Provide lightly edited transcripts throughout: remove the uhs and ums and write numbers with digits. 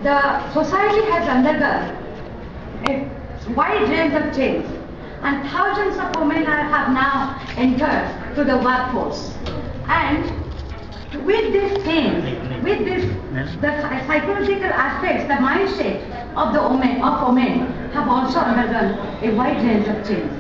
the society has undergone a wide range of change, and thousands of women have now entered to the workforce. And with this change, with this, the psychological aspects, the mindset of the women have also undergone a wide range of change.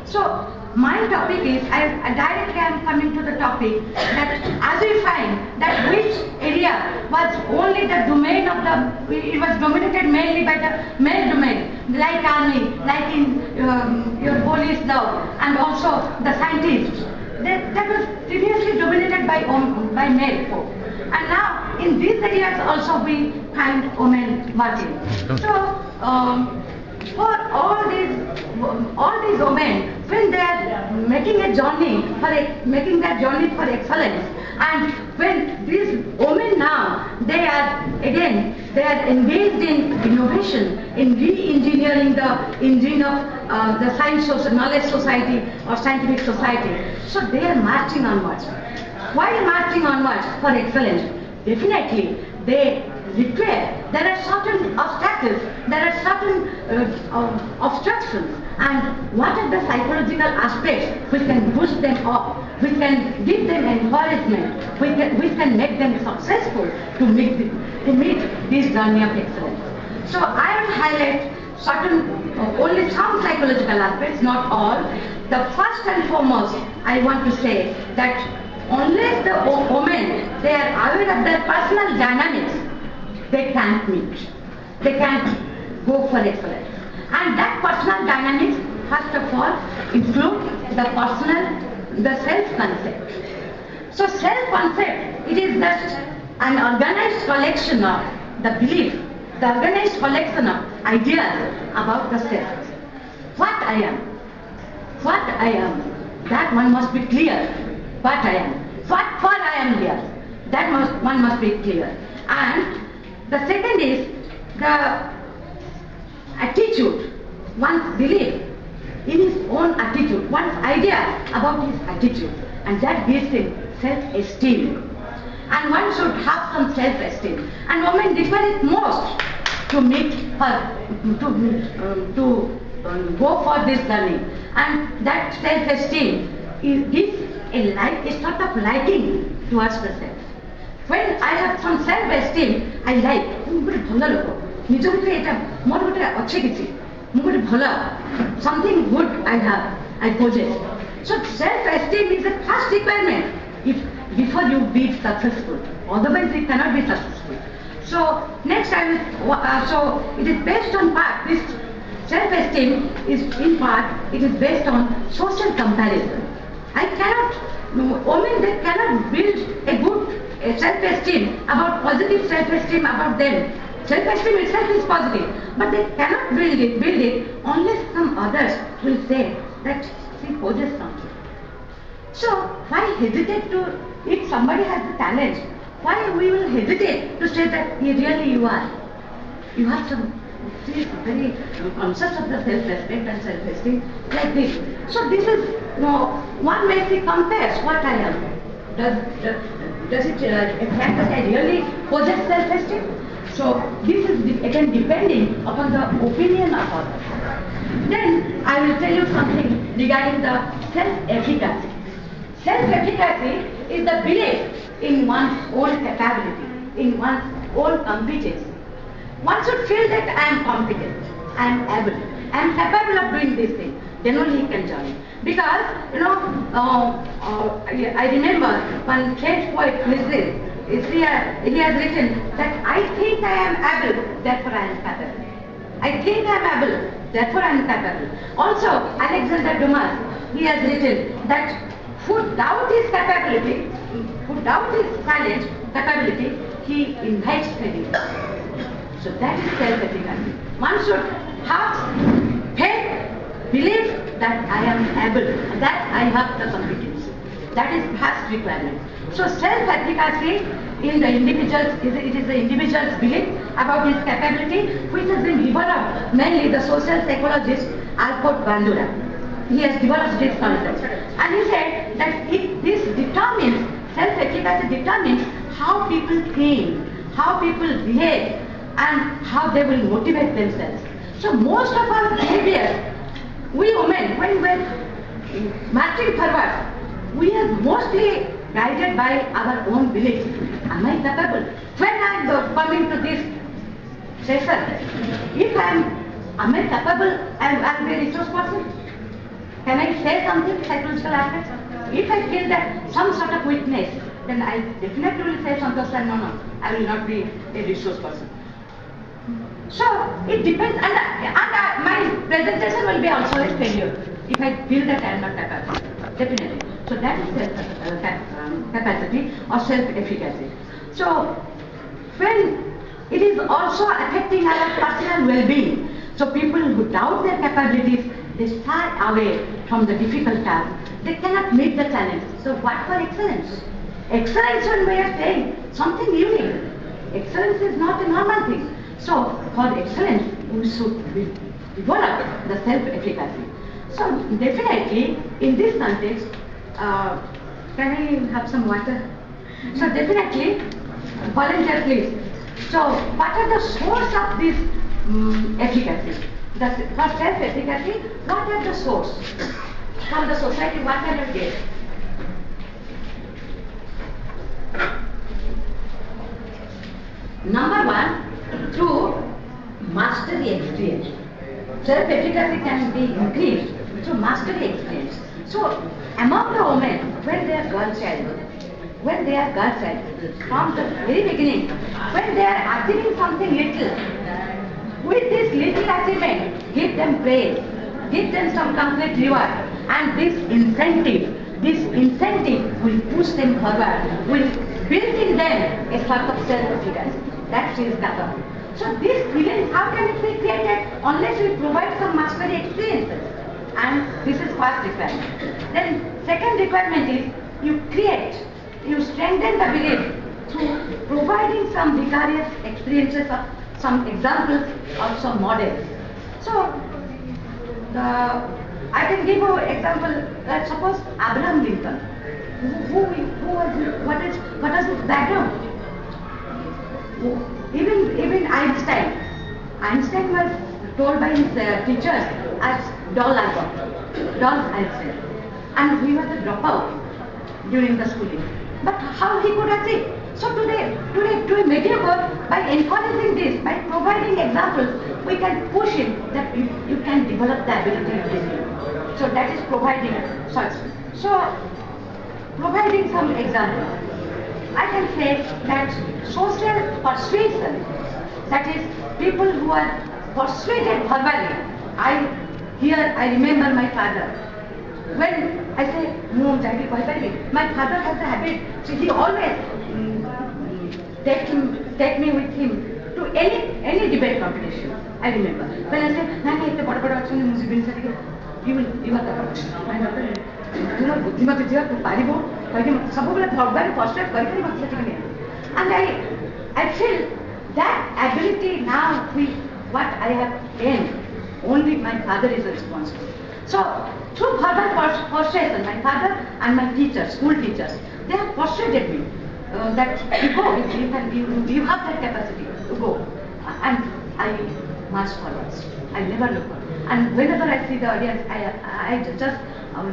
So my topic is, I directly am coming to the topic that as we find that which area was only the domain of the, it was dominated mainly by the male domain, like army, like in your police law, and also the scientists. That was previously dominated by male folk. And now in these areas also we find women working. So for all these women, when they are making a journey making their journey for excellence, and when these women now they are engaged in innovation, in re-engineering the engine of the science knowledge society or scientific society. So they are marching onwards. While marching onwards for excellence, definitely they require, there are certain obstacles, there are certain obstructions, and what are the psychological aspects which can boost them up, which can give them encouragement, which can make them successful to meet this journey of excellence. So I will highlight certain, only some psychological aspects, not all. The first and foremost, I want to say that unless the women, they are aware of their personal dynamics, they can't meet. They can't go for excellence. And that personal dynamics, first of all, include the self-concept. So self-concept, it is just an organized collection of the belief, the organized collection of ideas about the self. What I am, that one must be clear. What I am, what for I am here, that one must be clear. And the second is the attitude, one's belief in his own attitude, one's idea about his attitude, and that gives him self-esteem. And one should have some self-esteem. And women require it most to meet her, to go for this journey. And that self-esteem gives a sort of liking towards the self. When I have some self-esteem, I like, something good I possess. So self-esteem is the first requirement before you be successful. Otherwise you cannot be successful. So next I will, so it is based on part, this self-esteem is in part, it is based on social comparison. Women, they cannot build a good self-esteem, about positive self-esteem about them. Self-esteem itself is positive, but they cannot build it unless some others will say that she possesses something. So why hesitate to, if somebody has the talent, why we will hesitate to say that really you are? You have some very conscious of the self-respect and self-esteem like this. So this is, one may say compares what I am. Does it affect that I really possess self-esteem? So this is again depending upon the opinion of others. Then I will tell you something regarding the self-efficacy. Self-efficacy is the belief in one's own capability, in one's own competence. One should feel that I am competent, I am able, I am capable of doing this thing. Then only he can join. Because, I remember one French poet who is this, he has written that I think I am able, therefore I am capable. I think I am able, therefore I am capable. Also, Alexander Dumas, he has written that who doubt his capability, who doubt his talent, capability, he invites failure. So that is self-efficacy. One should have faith, belief that I am able, that I have the competence. That is first requirement. So self-efficacy in the individual's, it is the individual's belief about his capability, which has been developed mainly the social psychologist Alfred Bandura. He has developed this concept. And he said that this determines, self-efficacy determines how people think, how people behave, and how they will motivate themselves. So most of our behavior, we women, when we're marching forward, we are mostly guided by our own beliefs. Am I capable? When I am coming to this session, if am I capable and am a resource person? Can I say something, psychological aspects? If I feel that some sort of weakness, then I definitely will say Santosh, no, I will not be a resource person. So it depends, and my presentation will be also a failure if I feel that I am not capable. Definitely. So that is capacity or self-efficacy. So when it is also affecting our personal well-being, so people who doubt their capabilities, they shy away from the difficult task. They cannot meet the challenge. So what for excellence? Excellence, when we are saying something unique, excellence is not a normal thing. So for excellence, we should develop the self-efficacy. So definitely, in this context, can I have some water? So definitely, volunteer please. So what are the source of this efficacy? For self-efficacy, what are the source? From the society, what can you get? Number one, through mastery experience. Self-efficacy can be increased through mastery experience. So, among the women, when they are girl child, from the very beginning, when they are achieving something little, with this little achievement, give them praise, give them some complete reward, and this incentive will push them forward, will build in them a sort of self-efficacy. That is capable. So this feeling, how can it be created unless we provide some mastery experiences? And this is first requirement. Then second requirement is you strengthen the belief through providing some vicarious experiences of some examples or some models. So I can give you example. Let's suppose Abraham Lincoln. Who was he? What is his background? Even Einstein. Einstein was told by his teachers as dull Einstein, and he was a dropout during the schooling. But how he could achieve? So today, to a mediocre, by encouraging this, by providing examples, we can push him that you can develop the ability of this. So that is providing such. So providing some examples. I can say that social persuasion, that is people who are persuaded verbally. I remember my father. When I say, my father has a habit, so he always take me with him to any debate competition. I remember. When I say, Nani, it's a bada music brings you are the coach. My daughter, you know, buddhimati jia, tu paribo, sabubale thorban persuade karikari matlati. And I feel that ability now with what I have gained, only my father is responsible. So through verbal persuasion, my father and my teachers, school teachers, they have persuaded me that you go, you have that capacity to go. And I march forwards. I never look back. And whenever I see the audience, I just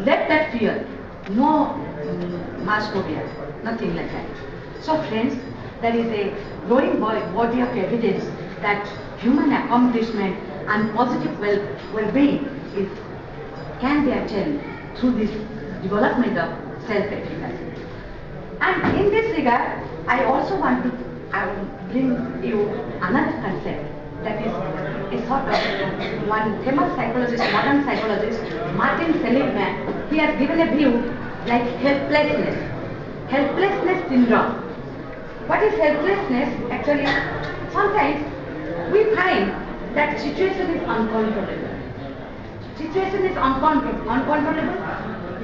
let that fear. No mass phobia, nothing like that. So friends, there is a growing body of evidence that human accomplishment and positive well-being can be attained through this development of self-efficacy. And in this regard, I also want to bring you another concept, that is a sort of one famous psychologist, modern psychologist, Martin Seligman. He has given a view like helplessness syndrome. What is helplessness? Actually, sometimes we find that situation is uncontrollable. Situation is uncontrollable.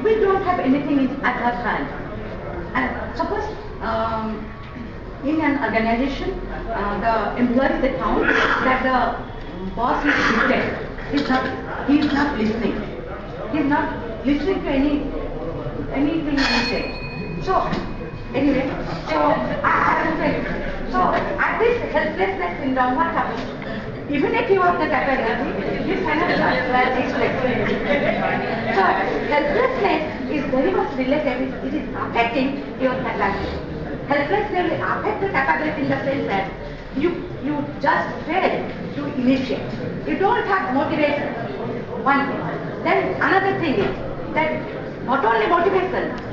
We don't have anything at our hand. And suppose in an organization, the employees, they found that the boss is wicked. He is not listening. He is not listening to anything we say. So anyway, so I will say, So at this helplessness syndrome, what happens? Even if you have the capability, you cannot explain. So helplessness is very much related. It is affecting your capacity. Helplessness will affect the capability in the sense that you just fail to initiate. You don't have motivation. One thing. Then another thing is that not only motivation,